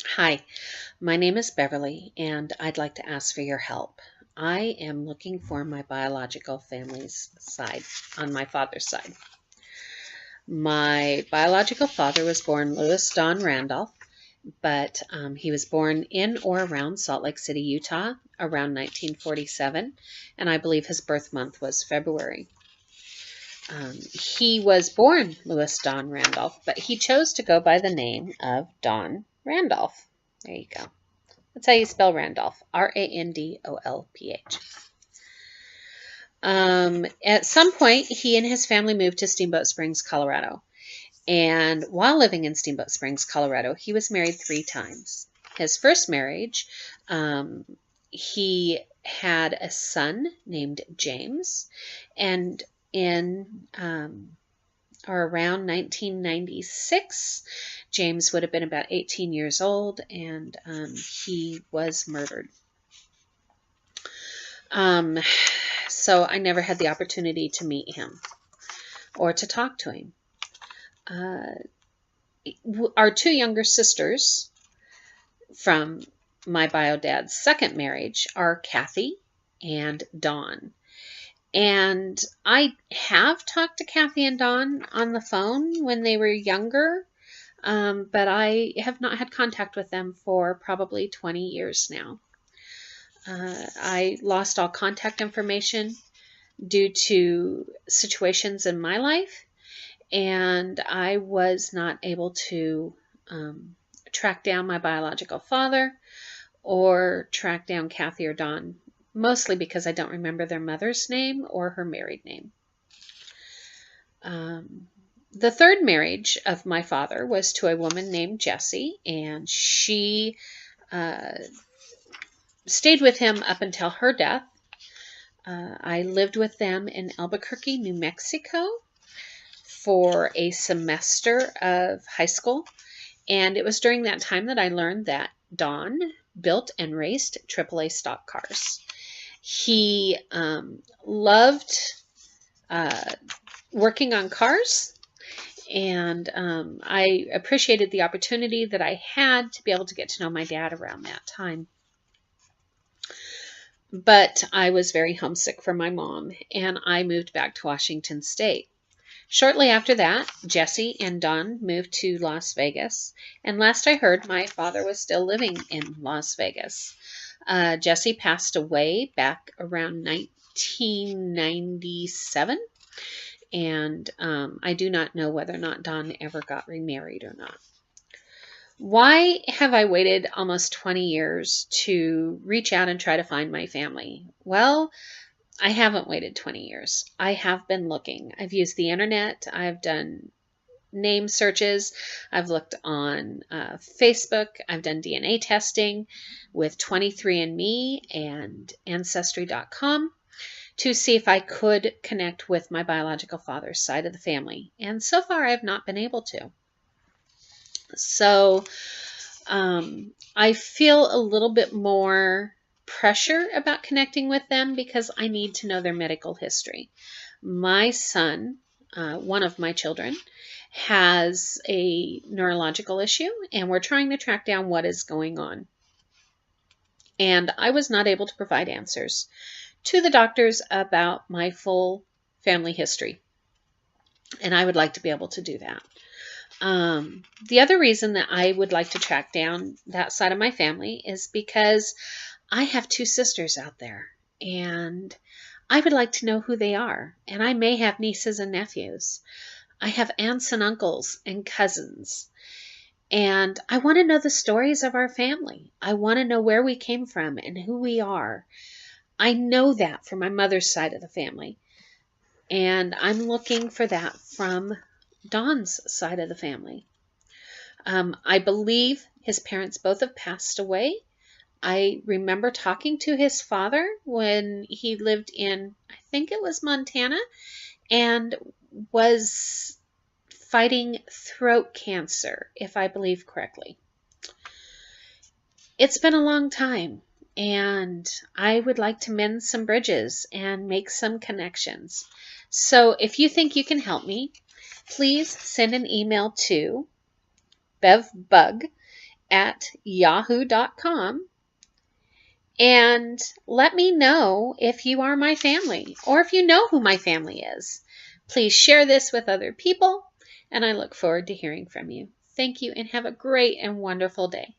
Hi, my name is Beverly, and I'd like to ask for your help. I am looking for my biological family's side, on my father's side. My biological father was born Louis Don Randolph, but he was born in or around Salt Lake City, Utah, around 1947, and I believe his birth month was February. He was born Louis Don Randolph, but he chose to go by the name of Don Randolph. There you go. That's how you spell Randolph. Randolph. At some point, he and his family moved to Steamboat Springs, Colorado. And while living in Steamboat Springs, Colorado, he was married 3 times. His first marriage, he had a son named James. And in or around 1996, James would have been about 18 years old, and he was murdered. So I never had the opportunity to meet him or to talk to him. Our 2 younger sisters from my bio dad's second marriage are Kathy and Dawn. And I have talked to Kathy and Dawn on the phone when they were younger, but I have not had contact with them for probably 20 years now. I lost all contact information due to situations in my life, and I was not able to track down my biological father or track down Kathy or Dawn, mostly because I don't remember their mother's name or her married name. The third marriage of my father was to a woman named Jessie, and she stayed with him up until her death. I lived with them in Albuquerque, New Mexico for a semester of high school, and it was during that time that I learned that Don built and raced AAA stock cars. He loved working on cars, and I appreciated the opportunity that I had to be able to get to know my dad around that time. But I was very homesick for my mom, and I moved back to Washington State. Shortly after that, Jessie and Don moved to Las Vegas, and last I heard, my father was still living in Las Vegas. Jessie passed away back around 1997, and I do not know whether or not Don ever got remarried or not. Why have I waited almost 20 years to reach out and try to find my family? Well, I haven't waited 20 years. I have been looking. I've used the internet. I've done name searches. I've looked on Facebook. I've done DNA testing with 23andMe and Ancestry.com to see if I could connect with my biological father's side of the family. And so far, I've not been able to. So I feel a little bit more pressure about connecting with them because I need to know their medical history. My son, one of my children, has a neurological issue, and we're trying to track down what is going on. And I was not able to provide answers to the doctors about my full family history. And I would like to be able to do that. The other reason that I would like to track down that side of my family is because I have 2 sisters out there, and I would like to know who they are. And I may have nieces and nephews. I have aunts and uncles and cousins. And I want to know the stories of our family. I want to know where we came from and who we are. I know that from my mother's side of the family. And I'm looking for that from Don's side of the family. I believe his parents both have passed away. I remember talking to his father when he lived in, I think it was Montana, and was fighting throat cancer, if I believe correctly. It's been a long time, and I would like to mend some bridges and make some connections. So if you think you can help me, please send an email to bevbug @yahoo.com. And let me know if you are my family or if you know who my family is. Please share this with other people, and I look forward to hearing from you. Thank you, and have a great and wonderful day.